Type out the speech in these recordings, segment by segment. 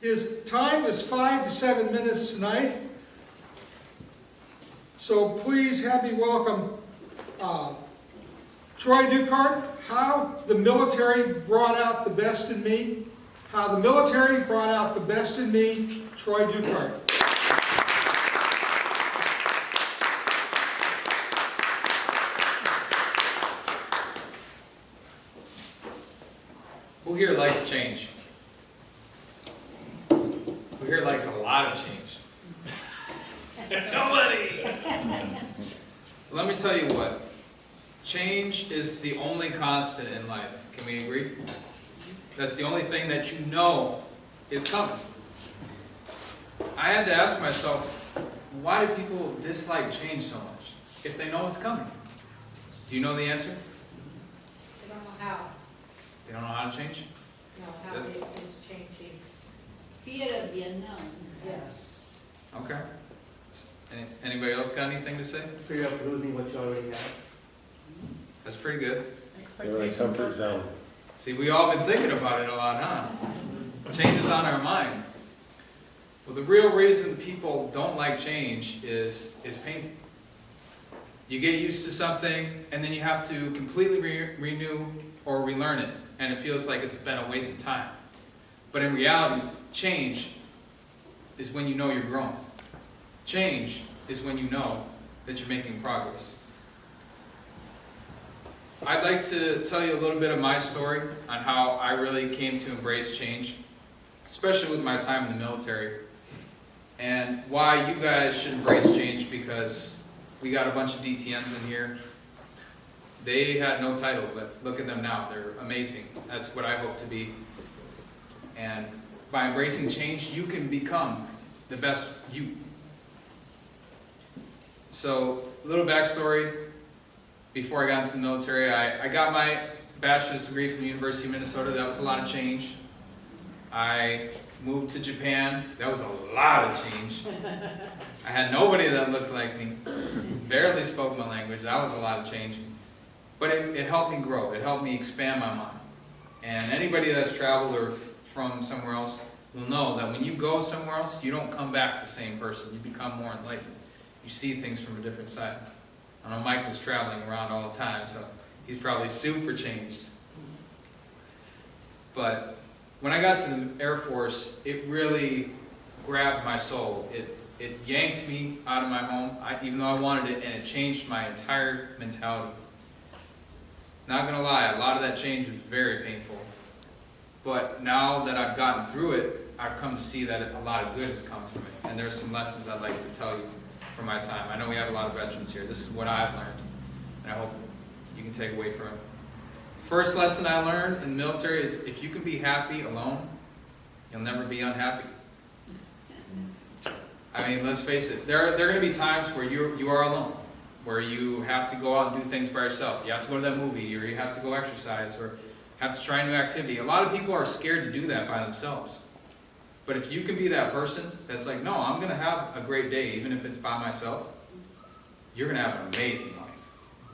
His time is 5 to 7 minutes tonight. So please have me welcome Troy Dukart, How the Military Brought Out the Best in Me. How the Military Brought Out the Best in Me, Troy Dukart. Who here likes change? Who here likes a lot of change? Nobody! Let me tell you what. Change is the only constant in life. Can we agree? That's the only thing that you know is coming. I had to ask myself, why do people dislike change so much if they know it's coming? Do you know the answer? They don't know how. They don't know how to change? No, how it is changing. Fear of the unknown. Yes. Okay. Anybody else got anything to say? Fear of losing what you already have. That's pretty good. They're in a comfort zone. See, we all been thinking about it a lot, huh? Change is on our mind. Well, the real reason people don't like change is painful. You get used to something, and then you have to completely renew or relearn it, and it feels like it's been a waste of time. But in reality, change is when you know you're growing. Change is when you know that you're making progress. I'd like to tell you a little bit of my story on how I really came to embrace change, especially with my time in the military, and why you guys should embrace change, because we got a bunch of DTNs in here. They had no title, but look at them now. They're amazing. That's what I hope to be. And by embracing change, you can become the best you. So, a little backstory. Before I got into the military, I got my bachelor's degree from the University of Minnesota. That was a lot of change. I moved to Japan. That was a lot of change. I had nobody that looked like me. Barely spoke my language. That was a lot of change. But it helped me grow. It helped me expand my mind. And anybody that's traveled or from somewhere else will know that when you go somewhere else, you don't come back the same person. You become more enlightened. You see things from a different side. I know Mike was traveling around all the time, so he's probably super changed. But when I got to the Air Force, it really grabbed my soul. It yanked me out of my home, even though I wanted it, and it changed my entire mentality. Not gonna lie, a lot of that change was very painful. But now that I've gotten through it, I've come to see that a lot of good has come from it. And there's some lessons I'd like to tell you from my time. I know we have a lot of veterans here. This is what I've learned, and I hope you can take away from it. First lesson I learned in the military is if you can be happy alone, you'll never be unhappy. I mean, let's face it, there are going to be times where you are alone, where you have to go out and do things by yourself. You have to go to that movie, or you have to go exercise, or have to try a new activity. A lot of people are scared to do that by themselves. But if you can be that person that's like, no, I'm going to have a great day, even if it's by myself, you're going to have an amazing life.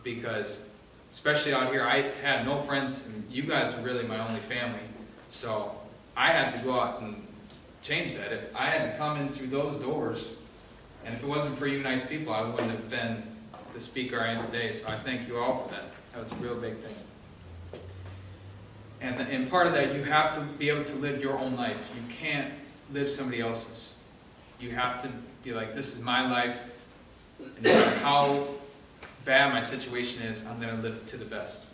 Because, especially out here, I had no friends, and you guys are really my only family. So I had to go out and change that. If I had to come in through those doors, and if it wasn't for you nice people, I wouldn't have been the speaker I am today. So I thank you all for that. That was a real big thing. And part of that, you have to be able to live your own life. You can't live somebody else's. You have to be like, this is my life, and no matter how bad my situation is, I'm going to live it to the best.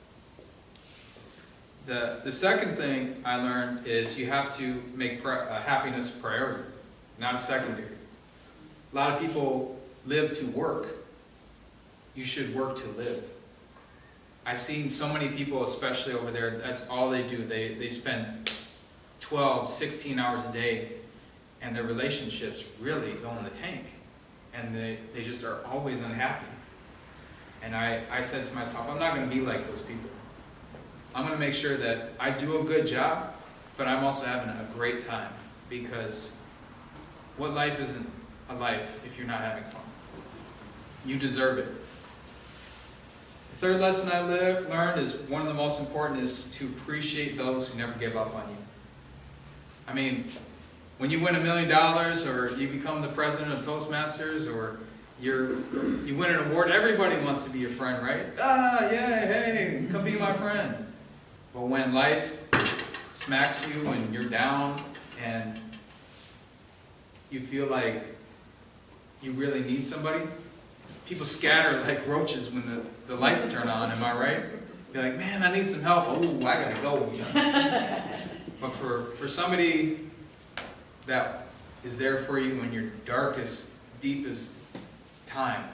The second thing I learned is you have to make happiness a priority, not a secondary. A lot of people live to work. You should work to live. I've seen so many people, especially over there, that's all they do. They spend 12, 16 hours a day, and their relationships really go in the tank. And they just are always unhappy. And I said to myself, I'm not going to be like those people. I'm going to make sure that I do a good job, but I'm also having a great time. Because what life isn't a life if you're not having fun? You deserve it. The third lesson I learned is one of the most important is to appreciate those who never give up on you. I mean, when you win $1 million, or you become the president of Toastmasters, or you win an award, everybody wants to be your friend, right? Ah, yeah, hey, come be my friend. But when life smacks you and you're down and you feel like you really need somebody, people scatter like roaches when the lights turn on, am I right? You're like, man, I need some help. Oh, I gotta go. But for somebody that is there for you when your darkest, deepest time,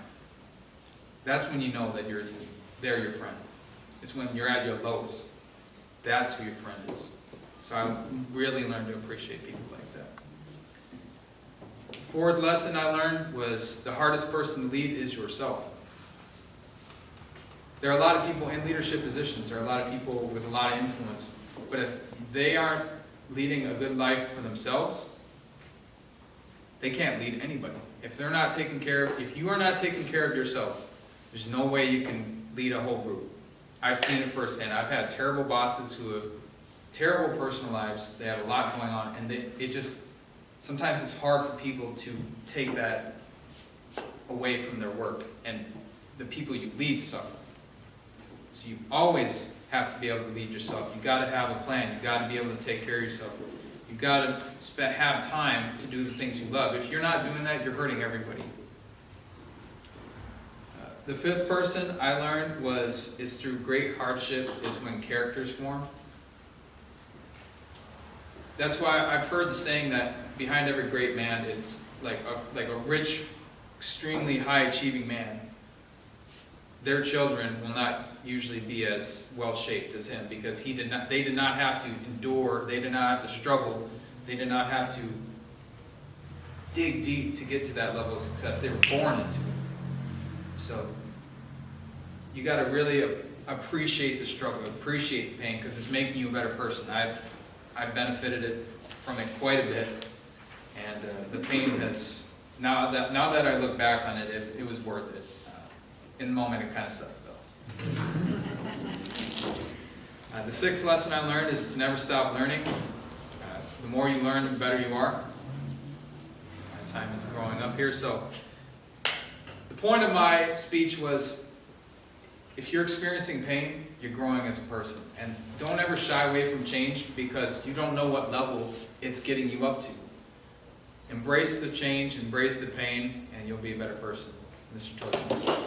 that's when you know that they're your friend. It's when you're at your lowest. That's who your friend is. So I really learned to appreciate people like that. The fourth lesson I learned was the hardest person to lead is yourself. There are a lot of people in leadership positions. There are a lot of people with a lot of influence. But if they aren't leading a good life for themselves, they can't lead anybody. If you are not taking care of yourself, there's no way you can lead a whole group. I've seen it firsthand. I've had terrible bosses who have terrible personal lives. They have a lot going on, and sometimes it's hard for people to take that away from their work, and the people you lead suffer. So you always have to be able to lead yourself. You've got to have a plan. You've got to be able to take care of yourself. You've got to have time to do the things you love. If you're not doing that, you're hurting everybody. The fifth person I learned is through great hardship is when characters form. That's why I've heard the saying that behind every great man is like a rich, extremely high-achieving man. Their children will not usually be as well-shaped as him because they did not have to endure, they did not have to struggle, they did not have to dig deep to get to that level of success. They were born into it. So you got to really appreciate the struggle, appreciate the pain, because it's making you a better person. I've benefited from it quite a bit, and the pain has, now that I look back on it, it was worth it. In the moment, it kind of sucked, though. The sixth lesson I learned is to never stop learning. The more you learn, the better you are. My time is growing up here, so the point of my speech was, if you're experiencing pain, you're growing as a person. And don't ever shy away from change because you don't know what level it's getting you up to. Embrace the change, embrace the pain, and you'll be a better person. Mr. Toastmaster.